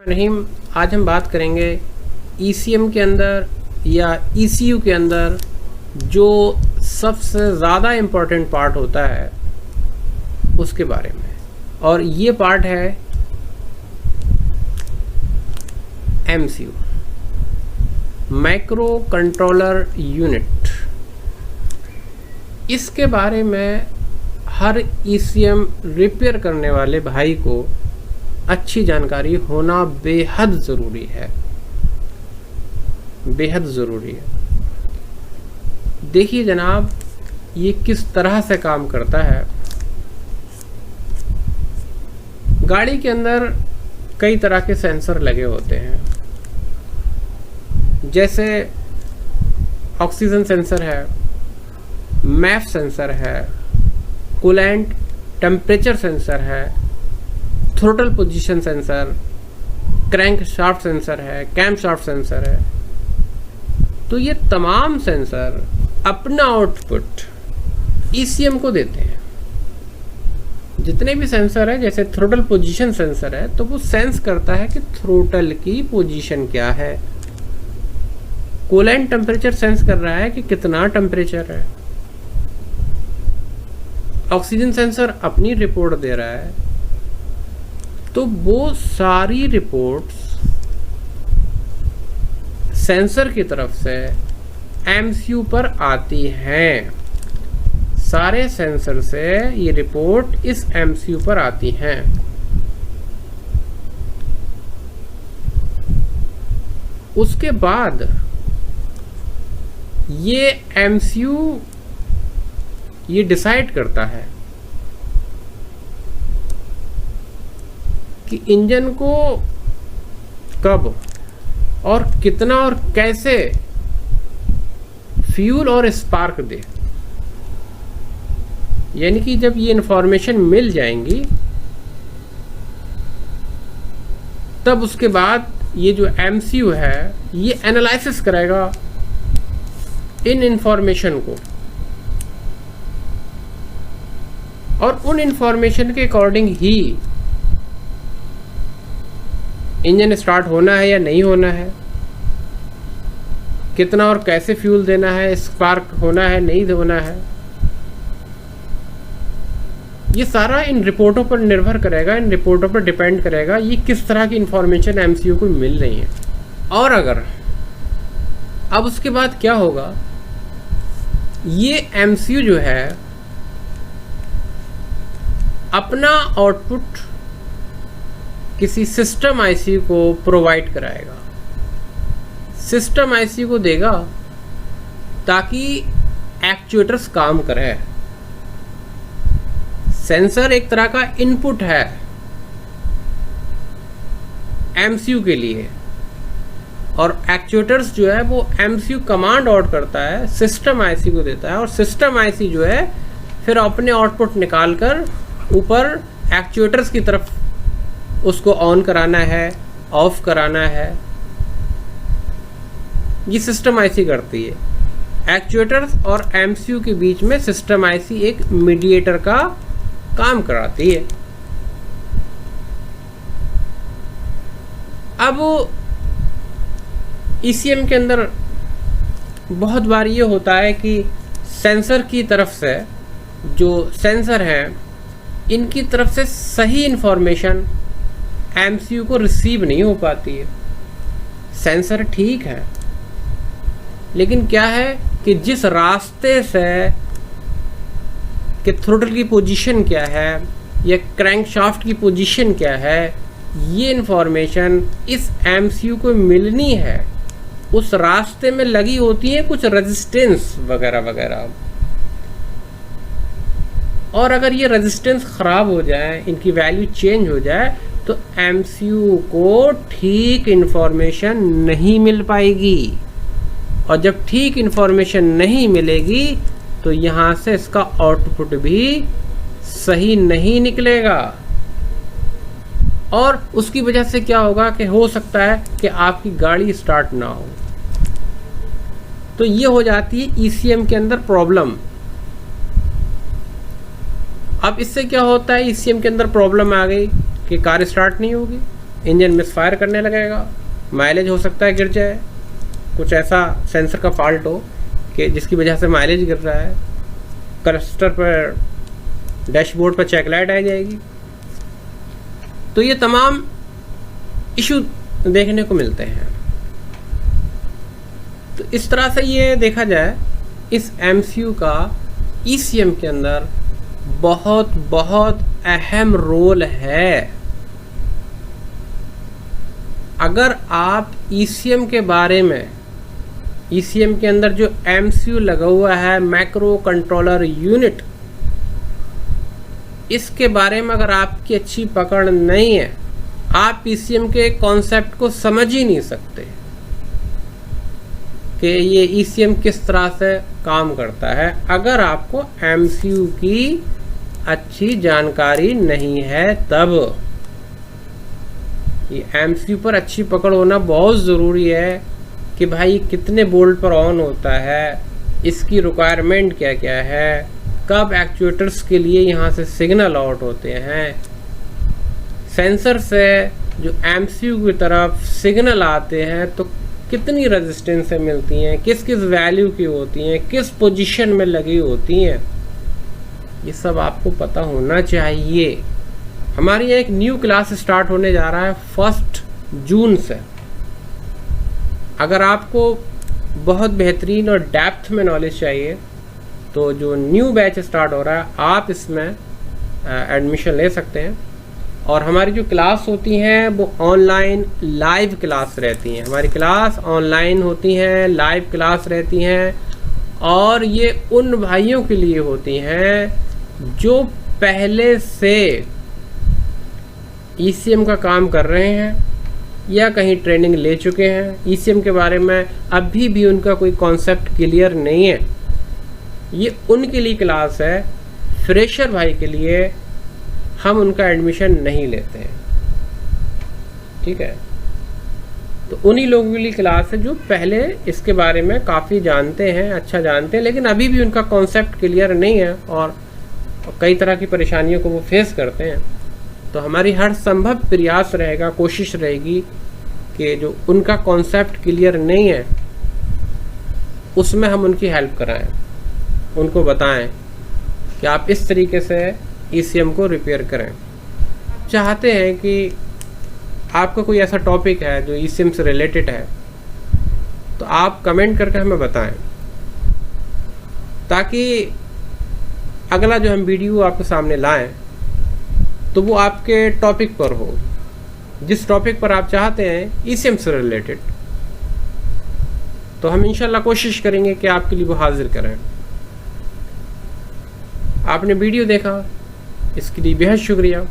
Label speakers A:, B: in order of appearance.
A: रहीम, आज हम बात करेंगे ईसीएम के अंदर या ईसीयू के अंदर जो सबसे ज़्यादा इम्पोर्टेंट पार्ट होता है उसके बारे में। और ये पार्ट है एमसीयू, माइक्रो कंट्रोलर यूनिट। इसके बारे में हर ईसीएम रिपेयर करने वाले भाई को अच्छी जानकारी होना बेहद ज़रूरी है, बेहद ज़रूरी है। देखिए जनाब, ये किस तरह से काम करता है। गाड़ी के अंदर कई तरह के सेंसर लगे होते हैं, जैसे ऑक्सीजन सेंसर है, मैफ सेंसर है, कूलेंट टेम्परेचर सेंसर है, throttle position sensor, crank shaft sensor है, कैम शाफ्ट सेंसर है। तो ये तमाम सेंसर अपना आउटपुट ईसीएम को देते हैं। जितने भी सेंसर है, जैसे थ्रोटल पोजीशन सेंसर है, तो वो सेंस करता है कि थ्रोटल की पोजीशन क्या है। कूलेंट टेम्परेचर सेंस कर रहा है कि कितना टेम्परेचर है। ऑक्सीजन सेंसर अपनी रिपोर्ट दे रहा है। तो वो सारी रिपोर्ट्स सेंसर की तरफ से एमसीयू पर आती हैं। सारे सेंसर से ये रिपोर्ट इस एमसीयू पर आती हैं। उसके बाद ये एमसीयू ये डिसाइड करता है कि इंजन को कब और कितना और कैसे फ्यूल और स्पार्क दे। यानी कि जब ये इंफॉर्मेशन मिल जाएंगी, तब उसके बाद ये जो एमसीयू है ये एनालिसिस करेगा इन इंफॉर्मेशन को, और उन इंफॉर्मेशन के अकॉर्डिंग ही इंजन स्टार्ट होना है या नहीं होना है, कितना और कैसे फ्यूल देना है, स्पार्क होना है नहीं होना है। ये सारा इन रिपोर्टों पर निर्भर करेगा, इन रिपोर्टों पर डिपेंड करेगा ये किस तरह की इंफॉर्मेशन एमसीयू को मिल रही है। और अगर अब उसके बाद क्या होगा, ये एमसीयू जो है अपना आउटपुट किसी सिस्टम आईसी को प्रोवाइड कराएगा। सिस्टम आईसी को देगा ताकि एक्चुएटर्स काम करें। सेंसर एक तरह का इनपुट है एमसीयू के लिए, और एक्चुएटर्स जो है वो एमसीयू कमांड आउट करता है, सिस्टम आईसी को देता है, और सिस्टम आईसी जो है फिर अपने आउटपुट निकालकर ऊपर एक्चुएटर्स की तरफ उसको ऑन कराना है, ऑफ कराना है। ये सिस्टम आईसी करती है। एक्चुएटर्स और एमसीयू के बीच में सिस्टम आईसी एक मीडिएटर का काम कराती है। अब ईसीएम के अंदर बहुत बार ये होता है कि सेंसर की तरफ से, जो सेंसर हैं इनकी तरफ से सही इंफॉर्मेशन एमसीयू को रिसीव नहीं हो पाती है। सेंसर ठीक है, लेकिन क्या है कि जिस रास्ते से कि थ्रोटल की पोजीशन क्या है या क्रैंक शाफ्ट की पोजीशन क्या है, ये इंफॉर्मेशन इस एमसीयू को मिलनी है, उस रास्ते में लगी होती है कुछ रेजिस्टेंस वगैरह वगैरह। और अगर ये रेजिस्टेंस ख़राब हो जाए, इनकी वैल्यू चेंज हो जाए, तो एमसीयू को ठीक इंफॉर्मेशन नहीं मिल पाएगी। और जब ठीक इंफॉर्मेशन नहीं मिलेगी तो यहाँ से इसका आउटपुट भी सही नहीं निकलेगा, और उसकी वजह से क्या होगा कि हो सकता है कि आपकी गाड़ी स्टार्ट ना हो। तो ये हो जाती है ईसीएम के अंदर प्रॉब्लम। अब इससे क्या होता है, ईसीएम के अंदर प्रॉब्लम आ गई कि कार स्टार्ट नहीं होगी, इंजन मिसफायर करने लगेगा, माइलेज हो सकता है गिर जाए, कुछ ऐसा सेंसर का फॉल्ट हो कि जिसकी वजह से माइलेज गिर रहा है, क्लस्टर पर डैशबोर्ड पर चेक लाइट आ जाएगी। तो ये तमाम इशू देखने को मिलते हैं। तो इस तरह से ये देखा जाए, इस MCU का ECM के अंदर बहुत बहुत अहम रोल है। अगर आप ECM के बारे में, ECM के अंदर जो MCU लगा हुआ है, मैक्रो कंट्रोलर यूनिट, इसके बारे में अगर आपकी अच्छी पकड़ नहीं है, आप ECM के कॉन्सेप्ट को समझ ही नहीं सकते कि ये ECM किस तरह से काम करता है, अगर आपको MCU की अच्छी जानकारी नहीं है। तब ये MCU पर अच्छी पकड़ होना बहुत ज़रूरी है कि भाई कितने वोल्ट पर ऑन होता है, इसकी रिक्वायरमेंट क्या क्या है, कब एक्चुएटर्स के लिए यहाँ से सिग्नल आउट होते हैं, सेंसर से जो MCU की तरफ सिग्नल आते हैं तो कितनी रेजिस्टेंस मिलती हैं, किस किस वैल्यू की होती हैं, किस पोजीशन में लगी होती हैं, ये सब आपको पता होना चाहिए। हमारी यहाँ एक न्यू क्लास स्टार्ट होने जा रहा है 1 जून से। अगर आपको बहुत बेहतरीन और डेप्थ में नॉलेज चाहिए तो जो न्यू बैच स्टार्ट हो रहा है, आप इसमें एडमिशन ले सकते हैं। और हमारी जो क्लास होती हैं वो ऑनलाइन लाइव क्लास रहती हैं। हमारी क्लास ऑनलाइन होती हैं, लाइव क्लास रहती हैं, और ये उन भाइयों के लिए होती हैं जो पहले से ECM का काम कर रहे हैं या कहीं ट्रेनिंग ले चुके हैं, ECM के बारे में अभी भी उनका कोई कॉन्सेप्ट क्लियर नहीं है। ये उनके लिए क्लास है। फ्रेशर भाई के लिए हम उनका एडमिशन नहीं लेते हैं, ठीक है। तो उन्हीं लोगों के लिए क्लास है जो पहले इसके बारे में काफ़ी जानते हैं, अच्छा जानते हैं, लेकिन अभी भी उनका कॉन्सेप्ट क्लियर नहीं है और कई तरह की परेशानियों को वो फेस करते हैं। तो हमारी हर संभव प्रयास रहेगा, कोशिश रहेगी कि जो उनका कॉन्सेप्ट क्लियर नहीं है उसमें हम उनकी हेल्प कराएं, उनको बताएं कि आप इस तरीके से ECM को रिपेयर करें। चाहते हैं कि आपका कोई ऐसा टॉपिक है जो ECM से रिलेटेड है तो आप कमेंट करके हमें बताएं, ताकि अगला जो हम वीडियो आपके सामने लाएं तो वो आपके टॉपिक पर हो, जिस टॉपिक पर आप चाहते हैं ECM से रिलेटेड। तो हम इंशाल्लाह कोशिश करेंगे कि आपके लिए वो हाजिर करें। आपने वीडियो देखा, इसके लिए बेहद शुक्रिया।